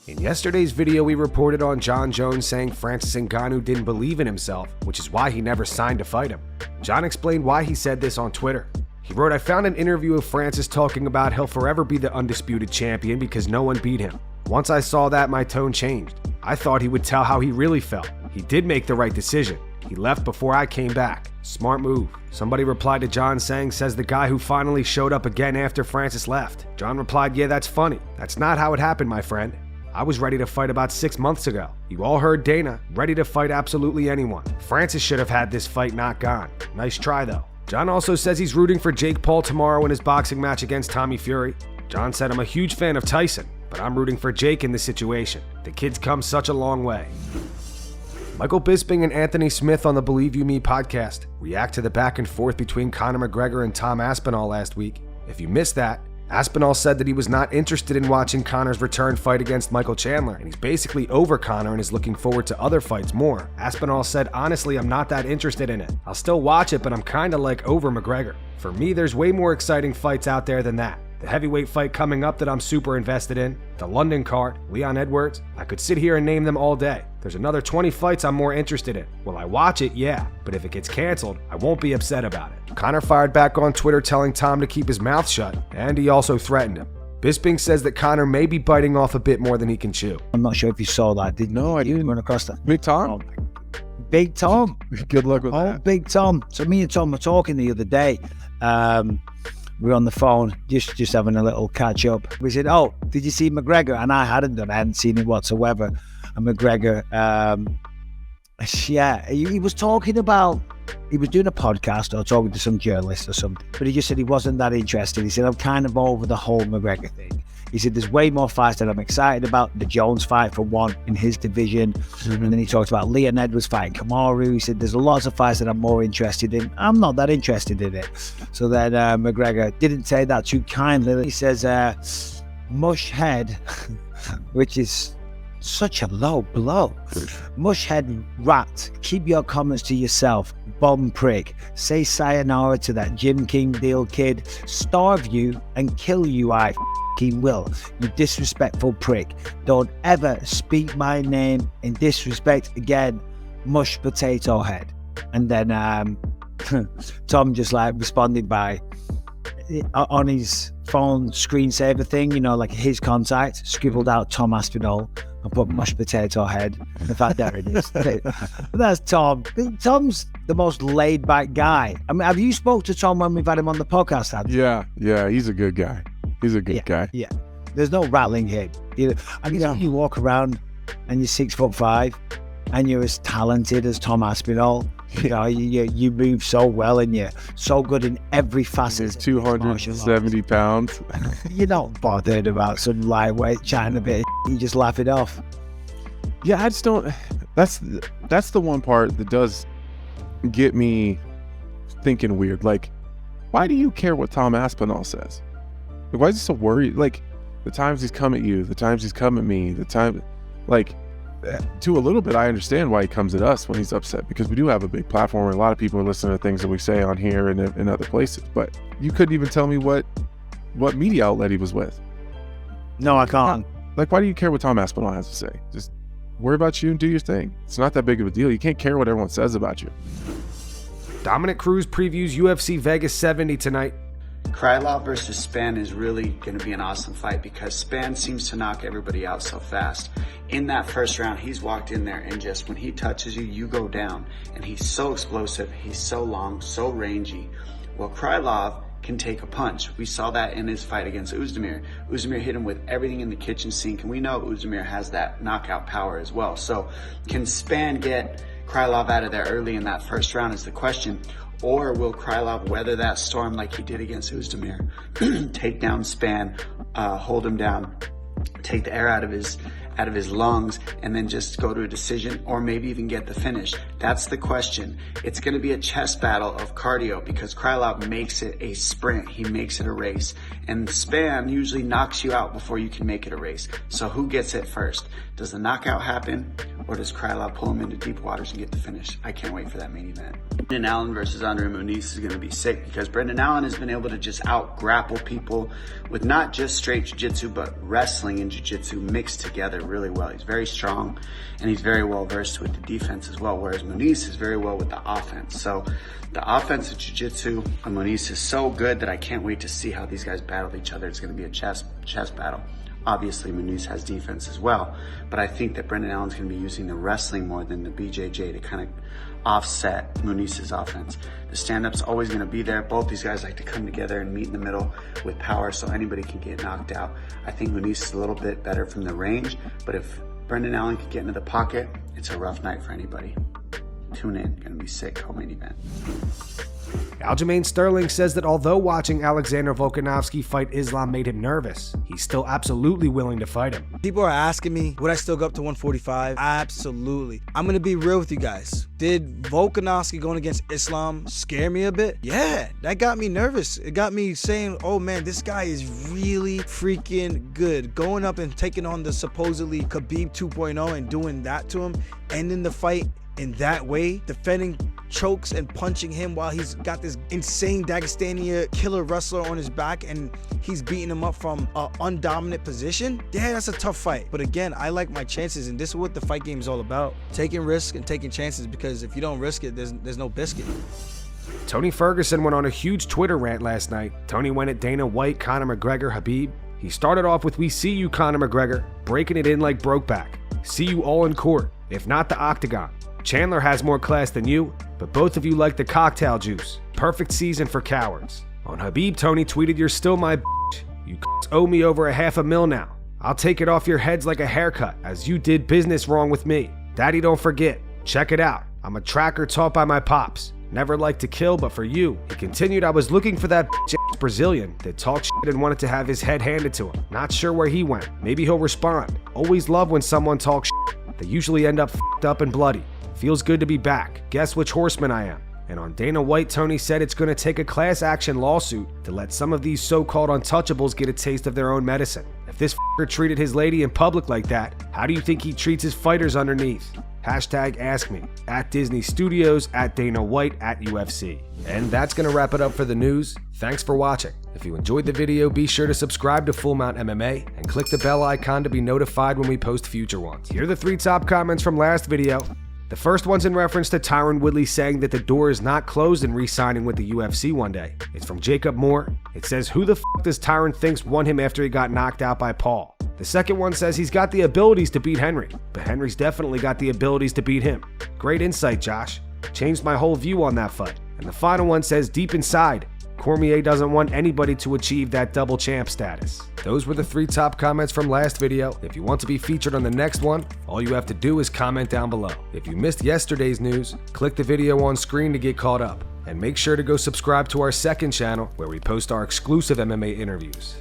In yesterday's video, we reported on Jon Jones saying Francis Ngannou didn't believe in himself, which is why he never signed to fight him. Jon explained why he said this on Twitter. He wrote, "I found an interview of Francis talking about he'll forever be the undisputed champion because no one beat him. Once I saw that, my tone changed. I thought he would tell how he really felt. He did make the right decision. He left before I came back. Smart move." Somebody replied to Jon saying, "Says the guy who finally showed up again after Francis left." Jon replied, "Yeah, that's funny. That's not how it happened, my friend. I was ready to fight about 6 months ago. You all heard Dana, ready to fight absolutely anyone. Francis should have had this fight not gone. Nice try though." Jon also says he's rooting for Jake Paul tomorrow in his boxing match against Tommy Fury. Jon said, "I'm a huge fan of Tyson, but I'm rooting for Jake in this situation. The kid's come such a long way." Michael Bisping and Anthony Smith on the Believe You Me podcast react to the back and forth between Conor McGregor and Tom Aspinall last week. If you missed that, Aspinall said that he was not interested in watching Conor's return fight against Michael Chandler, and he's basically over Conor and is looking forward to other fights more. Aspinall said, "Honestly, I'm not that interested in it. I'll still watch it, but I'm kinda like over McGregor. For me, there's way more exciting fights out there than that. The heavyweight fight coming up that I'm super invested in, the London card, Leon Edwards, I could sit here and name them all day. There's another 20 fights I'm more interested in. Will I watch it? Yeah. But if it gets canceled, I won't be upset about it." Conor fired back on Twitter telling Tom to keep his mouth shut, and he also threatened him. Bisping says that Conor may be biting off a bit more than he can chew. I'm not sure if you saw that. Did No, I you didn't. run across that? Big Tom? Oh, Big Tom. Good luck with Oh, that. Big Tom. So me and Tom were talking the other day. We were on the phone, just having a little catch up. We said, "Oh, did you see McGregor?" And I hadn't done. I hadn't seen him whatsoever. And McGregor, yeah, he was talking about, he was doing a podcast or talking to some journalist or something, but he just said he wasn't that interested. He said, "I'm kind of over the whole McGregor thing." He said, "There's way more fights that I'm excited about. The Jones fight for one in his division." And then he talked about Leon Edwards fighting Kamaru. He said, "There's lots of fights that I'm more interested in. I'm not that interested in it." So then McGregor didn't say that too kindly. He says, "Mush head," which is such a low blow. "Mush head rat, keep your comments to yourself. Bomb prick. Say sayonara to that Jim King deal kid. Starve you and kill you, I will. You disrespectful prick. Don't ever speak my name in disrespect again. Mush potato head." And then Tom just like responded by on his phone screensaver thing, you know, like his contact, scribbled out Tom Aspinall and put mush potato head. In fact, there it is. That's Tom. Tom's the most laid back guy. I mean, have you spoke to Tom when we've had him on the podcast? Yeah, he's a good guy. He's a good guy. Yeah, there's no rattling here. I mean, you walk around and you're 6'5" and you're as talented as Tom Aspinall. You know, you move so well and you're so good in every facet. He's 270 pounds. You're not bothered about some lightweight chatting a bit. You just laugh it off. Yeah, I just don't. That's the one part that does get me thinking weird. Like, why do you care what Tom Aspinall says? Like, why is he so worried? Like, the times he's come at you, the times he's come at me, the time, like, to a little bit, I understand why he comes at us when he's upset, because we do have a big platform and a lot of people are listening to things that we say on here and in other places. But you couldn't even tell me what media outlet he was with. No, I can't. Like, why do you care what Tom Aspinall has to say? Just worry about you and do your thing. It's not that big of a deal. You can't care what everyone says about you. Dominick Cruz previews UFC Vegas 70 tonight. Krylov versus Spann is really going to be an awesome fight because Spann seems to knock everybody out so fast. In that first round, he's walked in there and just when he touches you, you go down. And he's so explosive, he's so long, so rangy. Well, Krylov can take a punch. We saw that in his fight against Oezdemir. Oezdemir hit him with everything in the kitchen sink, and we know Oezdemir has that knockout power as well. So can Spann get Krylov out of there early in that first round is the question. Or will Krylov weather that storm like he did against Oezdemir? Take down Spann, hold him down, take the air out of his lungs, and then just go to a decision, or maybe even get the finish. That's the question. It's going to be a chess battle of cardio because Krylov makes it a sprint. He makes it a race. And Spann usually knocks you out before you can make it a race. So who gets it first? Does the knockout happen, or does Krylov pull him into deep waters and get the finish? I can't wait for that main event. Brendan Allen versus Andre Muniz is going to be sick because Brendan Allen has been able to just out-grapple people with not just straight jiu-jitsu, but wrestling and jiu-jitsu mixed together really well. He's very strong, and he's very well-versed with the defense as well, whereas Muniz is very well with the offense. So the offensive jiu-jitsu on Muniz is so good that I can't wait to see how these guys battle each other. It's going to be a chess battle. Obviously, Muniz has defense as well, but I think that Brendan Allen's going to be using the wrestling more than the BJJ to kind of offset Muniz's offense. The stand-up's always going to be there. Both these guys like to come together and meet in the middle with power so anybody can get knocked out. I think Muniz is a little bit better from the range, but if Brendan Allen can get into the pocket, it's a rough night for anybody. Tune in. Going to be sick co-main event. Aljamain Sterling says that although watching Alexander Volkanovski fight Islam made him nervous, he's still absolutely willing to fight him. People are asking me, would I still go up to 145? Absolutely. I'm going to be real with you guys. Did Volkanovski going against Islam scare me a bit? Yeah, that got me nervous. It got me saying, oh man, this guy is really freaking good. Going up and taking on the supposedly Khabib 2.0 and doing that to him, ending the fight in that way, defending chokes and punching him while he's got this insane Dagestani killer wrestler on his back and he's beating him up from an undominant position. Yeah, that's a tough fight. But again, I like my chances, and this is what the fight game is all about. Taking risks and taking chances, because if you don't risk it, there's no biscuit. Tony Ferguson went on a huge Twitter rant last night. Tony went at Dana White, Conor McGregor, Khabib. He started off with, "We see you, Conor McGregor, breaking it in like Brokeback. See you all in court, if not the octagon. Chandler has more class than you, but both of you like the cocktail juice. Perfect season for cowards." On Khabib, Tony tweeted, "You're still my bitch. You owe me over $500,000 now. I'll take it off your heads like a haircut, as you did business wrong with me. Daddy, don't forget. Check it out. I'm a tracker taught by my pops. Never liked to kill, but for you." He continued, "I was looking for that bitch-ass Brazilian that talked shit and wanted to have his head handed to him. Not sure where he went. Maybe he'll respond. Always love when someone talks shit. They usually end up f***ed up and bloody. Feels good to be back. Guess which horseman I am." And on Dana White, Tony said it's going to take a class action lawsuit to let some of these so-called untouchables get a taste of their own medicine. If this f***er treated his lady in public like that, how do you think he treats his fighters underneath? Hashtag ask me. At Disney Studios, at Dana White, at UFC. And that's going to wrap it up for the news. Thanks for watching. If you enjoyed the video, be sure to subscribe to Full Mount MMA and click the bell icon to be notified when we post future ones. Here are the 3 top comments from last video. The first one's in reference to Tyron Woodley saying that the door is not closed in re-signing with the UFC one day. It's from Jacob Moore. It says, "Who the f*** does Tyron thinks won him after he got knocked out by Paul?" The second one says he's got the abilities to beat Henry, but Henry's definitely got the abilities to beat him. Great insight, Josh. Changed my whole view on that fight. And the final one says, "Deep inside, Cormier doesn't want anybody to achieve that double champ status." Those were the 3 top comments from last video. If you want to be featured on the next one, all you have to do is comment down below. If you missed yesterday's news, click the video on screen to get caught up. And make sure to go subscribe to our second channel where we post our exclusive MMA interviews.